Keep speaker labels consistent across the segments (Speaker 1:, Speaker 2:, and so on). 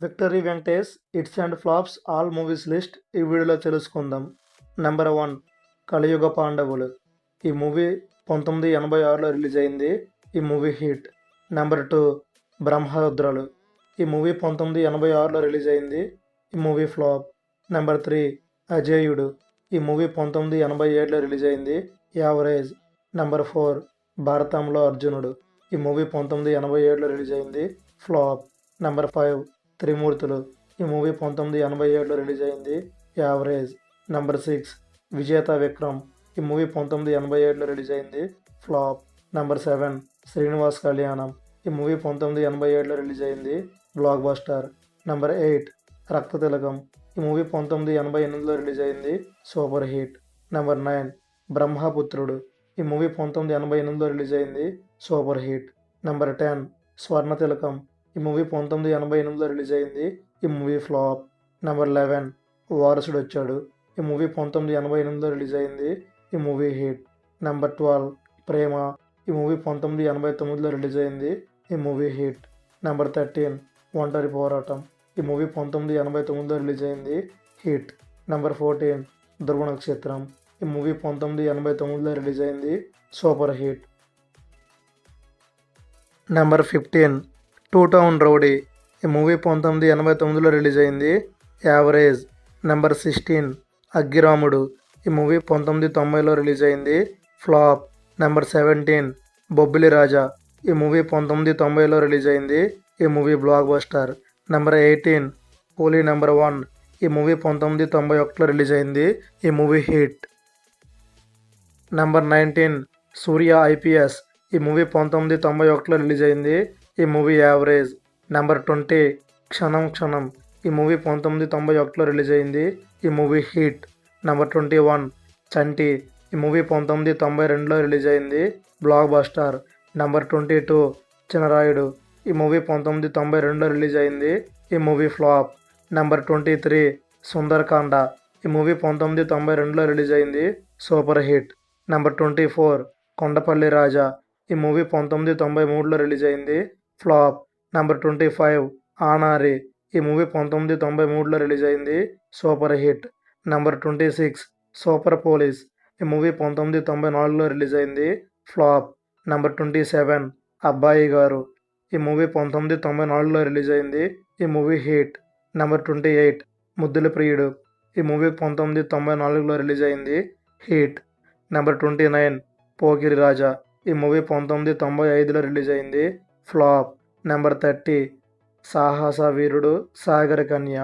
Speaker 1: Victory Venkatesh hits and flops all movies list ఈ వీడియోలో తెలుసుకుందాం. నెంబర్ 1 కలియుగ పాండవులు. ఈ మూవీ 1986లో రిలీజ్ అయింది. ఈ మూవీ హిట్. నెంబర్ 2 బ్రహ్మరుద్రలు. ఈ మూవీ 1986లో రిలీజ్ అయింది. ఈ మూవీ ఫ్లాప్. నెంబర్ 3 అజేయుడు. ఈ మూవీ 1987లో రిలీజ్ అయింది. యావరేజ్. నెంబర్ 4 భారతంలో అర్జునుడు. ఈ మూవీ 1987లో రిలీజ్ అయింది. ఫ్లాప్. నెంబర్ 5 త్రిమూర్తులు. ఈ మూవీ 1987లో రిలీజ్ అయింది. యావరేజ్. నెంబర్ 6 విజేత విక్రమ్. ఈ మూవీ 1987లో రిలీజ్ అయింది. ఫ్లాప్. నెంబర్ 7 శ్రీనివాస్ కళ్యాణం. ఈ మూవీ 1987లో రిలీజ్ అయింది. Blockbuster. నెంబర్ 8 రక్తతిలకం. ఈ మూవీ 1988లో రిలీజ్ అయింది. Super hit. నెంబర్ 9 బ్రహ్మపుత్రుడు. ఈ మూవీ 1988లో రిలీజ్ అయింది. Super hit. నెంబర్ 10 స్వర్ణతిలకం. ఈ మూవీ 1988లో రిలీజ్ అయింది. ఈ మూవీ ఫ్లాప్. నెంబర్ 11 వారసుడు వచ్చాడు. ఈ మూవీ 1988లో రిలీజ్ అయింది. ఈ మూవీ హిట్. నెంబర్ 12 ప్రేమ. ఈ మూవీ 1989లో రిలీజ్ అయింది. ఈ మూవీ హిట్. నెంబర్ 13 ఒంటరి పోరాటం. ఈ మూవీ 1989లో రిలీజ్ అయింది. హిట్. నెంబర్ 14 ధ్రువ నక్షత్రం. ఈ మూవీ 1989లో రిలీజ్ అయింది. Super hit. Number 15 two town rowdy. ఈ మూవీ 1989లో రిలీజ్ అయింది. యావరేజ్. నెంబర్ 16 అగ్గిరాముడు. ఈ మూవీ 1990లో రిలీజ్ అయింది. ఫ్లాప్. నెంబర్ 17 బొబ్బిలి రాజా. ఈ మూవీ 1990లో రిలీజ్ అయింది. ఈ మూవీ బ్లాక్ బస్టర్. నెంబర్ 18 కూలీ నెంబర్ 1. ఈ మూవీ 1991లో రిలీజ్ అయింది. ఈ మూవీ హిట్. నెంబర్ 19 సూర్య ఐపీఎస్. ఈ మూవీ 1991లో రిలీజ్ అయింది. ఈ మూవీ యావరేజ్. నెంబర్ 20 క్షణం క్షణం. ఈ మూవీ 1991లో రిలీజ్ అయింది. ఈ మూవీ హిట్. నెంబర్ 21 చంటి. ఈ మూవీ 1992లో రిలీజ్ అయింది. Blockbuster. నెంబర్ 22 చినరాయుడు. ఈ మూవీ 1992లో రిలీజ్ అయింది. ఈ మూవీ ఫ్లాప్. నెంబర్ 23 సుందరకాండ. ఈ మూవీ 1992లో రిలీజ్ అయింది. Super hit. నెంబర్ 24 కొండపల్లి రాజా. ఈ మూవీ 1993లో రిలీజ్ అయింది. ఫ్లాప్. నెంబర్ 25 ఆనారి. ఈ మూవీ 1993లో రిలీజ్ అయింది. Super hit. Number 26 super police. ఈ మూవీ 1994లో రిలీజ్ అయింది. ఫ్లాప్. నెంబర్ 27 అబ్బాయి గారు. ఈ మూవీ 1994లో రిలీజ్ అయింది. ఈ మూవీ హిట్. నెంబర్ 28 ముద్దుల ప్రియుడు. ఈ మూవీ 1994లో రిలీజ్ అయింది. హిట్. నెంబర్ 29 పోకిరి రాజా. ఈ మూవీ 1995లో రిలీజ్ అయింది. ఫ్లాప్. నెంబర్ 30 సాహస వీరుడు సాగర కన్య.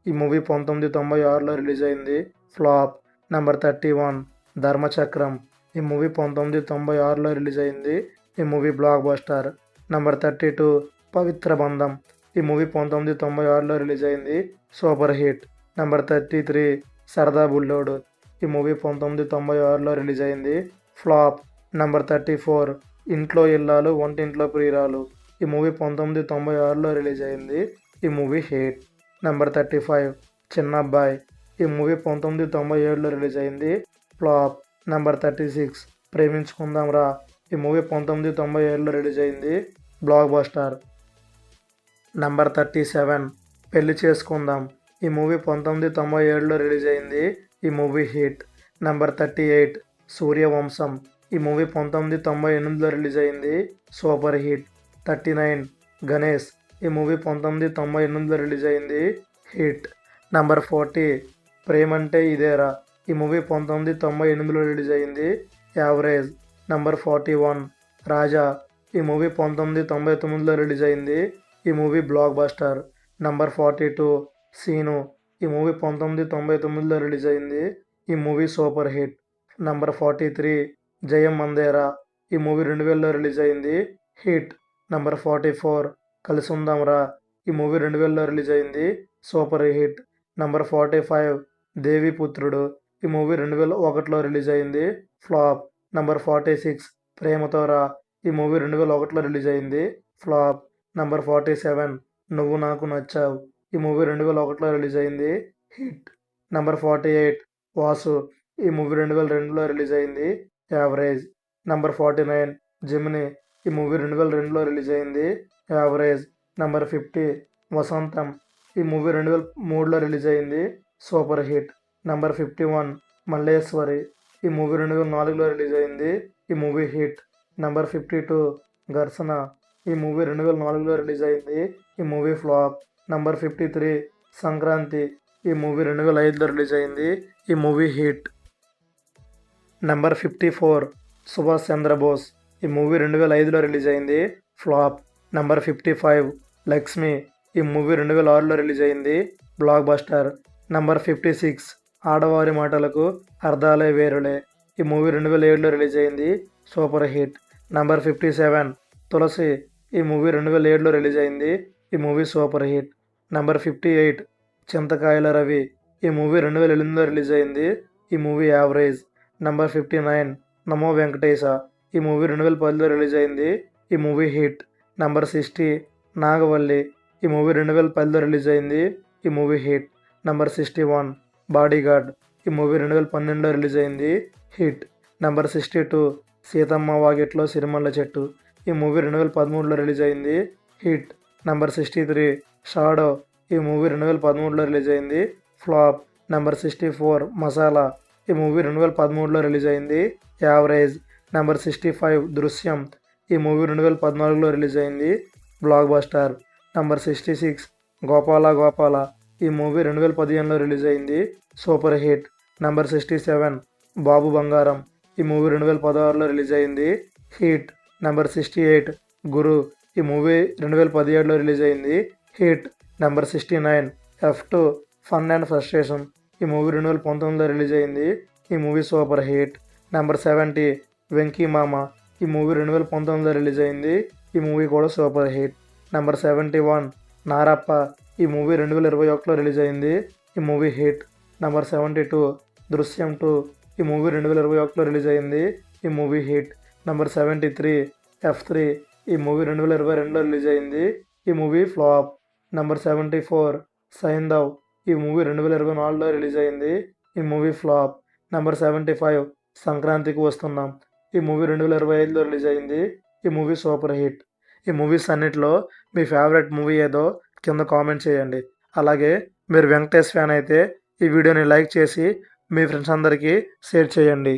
Speaker 1: ఈ మూవీ 1996లో రిలీజ్ అయింది. ఫ్లాప్. నెంబర్ 31 ధర్మచక్రం. ఈ మూవీ 1996లో రిలీజ్ అయింది. ఈ మూవీ బ్లాక్ బస్టర్. నెంబర్ 32 పవిత్ర బంధం. ఈ మూవీ 1996లో రిలీజ్ అయింది. Super hit. నెంబర్ 33 సరదా బుల్లోడు. ఈ మూవీ 1996లో రిలీజ్ అయింది. ఫ్లాప్. నెంబర్ 34 ఇంట్లో ఇల్లాలు వంటింట్లో ప్రియురాలు. ఈ మూవీ 1996లో రిలీజ్ అయింది. ఈ మూవీ హిట్. నెంబర్ 35 చిన్నబ్బాయి. ఈ మూవీ 1997లో రిలీజ్ అయింది. ఫ్లాప్. నెంబర్ 36 ప్రేమించుకుందాం రా. ఈ మూవీ 1997లో రిలీజ్ అయింది. Blockbuster. నెంబర్ 37 పెళ్లి చేసుకుందాం. ఈ మూవీ 1997లో రిలీజ్ అయింది. ఈ మూవీ హిట్. నెంబర్ 38 సూర్యవంశం. ఈ మూవీ 1998లో రిలీజ్ అయింది. Super hit. 39 గణేష్. ఈ మూవీ 1998లో రిలీజ్ అయింది. హిట్. నెంబర్ 40 ప్రేమంటే ఇదేరా. ఈ మూవీ 1998లో రిలీజ్ అయింది. యావరేజ్. నెంబర్ 41 రాజా. ఈ మూవీ 1999లో రిలీజ్ అయింది. ఈ movie blockbuster. Number 42 Seenu. ఈ మూవీ 1999లో రిలీజ్ అయింది. ఈ మూవీ సూపర్ హిట్. నెంబర్ 43 జయం మందేరా. ఈ మూవీ 2000లో రిలీజ్ అయింది. హిట్. నెంబర్ 44 కలిసుందాం రా. ఈ మూవీ 2000లో రిలీజ్ అయింది. Super hit. నెంబర్ 45 దేవిపుత్రుడు. ఈ మూవీ 2001లో రిలీజ్ అయింది. ఫ్లాప్. నెంబర్ 46 ప్రేమతో రా. ఈ మూవీ 2001లో రిలీజ్ అయింది. ఫ్లాప్. నెంబర్ 47 నువ్వు నాకు నచ్చావు. ఈ మూవీ 2001లో రిలీజ్ అయింది. హిట్. నెంబర్ 48 వాసు. ఈ మూవీ 2002లో రిలీజ్ అయింది. యావరేజ్. Number 49 Gemini. ఈ మూవీ 2002లో రిలీజ్ అయింది. యావరేజ్. నెంబర్ 50 వసంతం. ఈ మూవీ 2003లో రిలీజ్ అయింది, సూపర్ హిట్. నెంబర్ 51 మల్లేశ్వరి. ఈ మూవీ 2004లో రిలీజ్ అయింది, ఈ మూవీ హిట్. నెంబర్ 52 ఘర్షణ. ఈ మూవీ 2004లో రిలీజ్ అయింది, ఈ మూవీ ఫ్లాప్. నెంబర్ 53 సంక్రాంతి. ఈ మూవీ 2005లో రిలీజ్ అయింది, ఈ movie hit. Number 54 Subhash Chandrabose. ఈ మూవీ 2005లో రిలీజ్ అయింది, ఫ్లాప్. నెంబర్ 55 లక్ష్మి. ఈ మూవీ 2006లో రిలీజ్ అయింది, బ్లాక్ బస్టర్. నెంబర్ 56 ఆడవారి మాటలకు అర్థాలే వేరులే. ఈ మూవీ 2007లో రిలీజ్ అయింది, సూపర్ హిట్. నెంబర్ 57 తులసి. ఈ మూవీ 2007లో రిలీజ్ అయింది, ఈ movie super hit. Number 58 Chintakayala Ravi. ఈ మూవీ 2008లో రిలీజ్ అయింది, ఈ మూవీ యావరేజ్. నెంబర్ 59 నమో వెంకటేశ. ఈ మూవీ 2010లో రిలీజ్ అయింది, ఈ మూవీ హిట్. నెంబర్ 60 నాగవల్లి. ఈ మూవీ 2010లో రిలీజ్ అయింది, ఈ మూవీ హిట్. Number 61 bodyguard. ఈ మూవీ 2012లో రిలీజ్ అయింది, హిట్. నెంబర్ 62 సీతమ్మ వాకిట్లో సిరిమల్ల చెట్టు. ఈ మూవీ 2013లో రిలీజ్ అయింది, హిట్. Number 63 shadow. ఈ మూవీ 2013లో రిలీజ్ అయింది, ఫ్లాప్. నెంబర్ 64 మసాలా. ఈ మూవీ 2013లో రిలీజ్ అయింది, యావరేజ్. నెంబర్ 65 దృశ్యం. ఈ మూవీ 2014లో రిలీజ్ అయింది, blockbuster. Number 66 Gopala Gopala. ఈ మూవీ 2015లో రిలీజ్ అయింది, సూపర్ హిట్. నెంబర్ 67 బాబు బంగారం. ఈ మూవీ 2016లో రిలీజ్ అయింది, హిట్. నెంబర్ 68 గురు. ఈ మూవీ 2017లో రిలీజ్ అయింది, hit. Number 69 F2 fun and frustration. ఈ మూవీ 2019లో రిలీజ్ అయింది, ఈ movie super hit. Number 70 Venky మామ. ఈ మూవీ 2019లో రిలీజ్ అయింది, ఈ మూవీ కూడా సూపర్ హిట్. నెంబర్ 71 నారప్ప. ఈ మూవీ 2021లో రిలీజ్ అయింది, ఈ మూవీ హిట్. నెంబర్ 72 దృశ్యం 2. ఈ మూవీ 2021లో రిలీజ్ అయింది, ఈ మూవీ హిట్. Number 73 F3. ఈ మూవీ 2022లో రిలీజ్ అయింది, ఈ మూవీ ఫ్లాప్. నెంబర్ 74 సైంధవ్. ఈ మూవీ 2024లో రిలీజ్ అయింది, ఈ మూవీ ఫ్లాప్. నెంబర్ 75 సంక్రాంతికి వస్తున్నాం. ఈ మూవీ 2025లో రిలీజ్ అయింది, ఈ మూవీ సూపర్ హిట్. ఈ మూవీస్ అన్నిటిలో మీ ఫేవరెట్ మూవీ ఏదో కింద కామెంట్ చేయండి. అలాగే మీరు వెంకటేష్ ఫ్యాన్ అయితే ఈ వీడియోని లైక్ చేసి మీ ఫ్రెండ్స్ అందరికీ షేర్ చేయండి.